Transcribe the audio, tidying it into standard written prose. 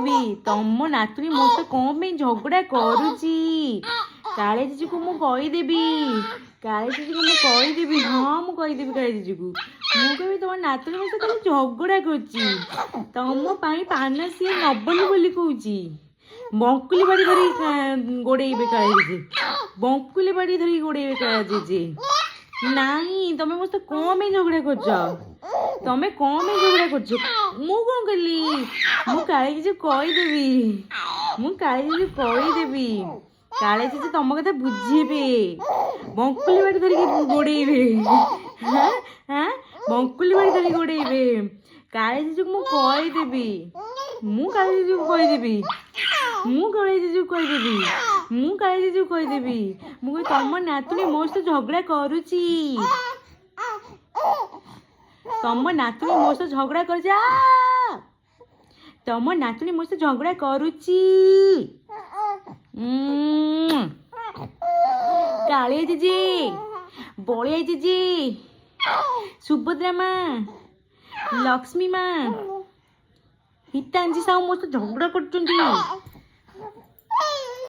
କହିଦେବି ତମ ନାତୁଣୀ ମୋ ସହିତ କ'ଣ ପାଇଁ ଝଗଡ଼ା କରୁଛି। କାଳେ ଜିଜୁକୁ ମୁଁ କହିଦେବି, କାଳେ ଜିଜୁକୁ ମୁଁ କହିଦେବି। ହଁ ମୁଁ କହିଦେବି କାଳେ ଜିଜୁକୁ। ମୁଁ କହିବି ତମ ନାତୁଣୀ ମୋ ସହିତ ଖାଲି ଝଗଡ଼ା କରୁଛି, ତମ ପାଇଁ ପାନ ସିଏ ନବନି ବୋଲି କହୁଛି। ବଙ୍କୁଲି ବାଡ଼ି ଧରି ଗୋଡ଼େଇବେ କାଳେ ଜେଜେ, ବଙ୍କୁଲି ବାଡ଼ି ଧରି ଗୋଡ଼େଇବେ କାଳେ ଜେଜେ। ନାଇଁ ତମେ ମୋ ସହିତ କ'ଣ ପାଇଁ ଝଗଡ଼ା କରୁଛ, ତମେ କ'ଣ ପାଇଁ ଝଗଡ଼ା କରୁଛ। ମୁଁ କ'ଣ କଲି, ମୁଁ କାଳେ ଜିଜୁ କହିଦେବି, ମୁଁ କାଳେ ଜିଜୁ କହିଦେବି। କାଳେ ଜିଜୁ ତମ କଥା ବୁଝିବେ, ବଙ୍କୁଲି ବାଡ଼ି ଧରିକି ଗୋଡ଼େଇବେ। ହାଁ ହାଁ ବଙ୍କୁଲି ବାଡ଼ି ଧରିକି ଗୋଡ଼େଇବେ। କାଳେ ଜିଜୁକୁ ମୁଁ କହିଦେବି, ମୁଁ କାଳେ ଜିଜୁକୁ କହିଦେବି, ମୁଁ କାଳେ ଜିଜୁକୁ କହିଦେବି, ମୁଁ କାଳେ ଜିଜୁକୁ କହିଦେବି। ମୁଁ କହିବି ତମ ନାତୁଣୀ ମୋ ସହିତ ଝଗଡ଼ା କରୁଛି, ତମ ନାତୁଣୀ ମୋ ସହିତ ଝଗଡ଼ା କରୁଛି। ତମ ନାତୁଣୀ ମୋ ସହିତ ଝଗଡ଼ା କରୁଛି। କାଳିଆ ଜେଜେ, ବଳିଆ ଜେଜେ, ସୁଭଦ୍ରା ମା, ଲକ୍ଷ୍ମୀ ମା, ହିତାଞ୍ଜି ସାହୁ ମୋ ସହିତ ଝଗଡ଼ା କରୁଛନ୍ତି।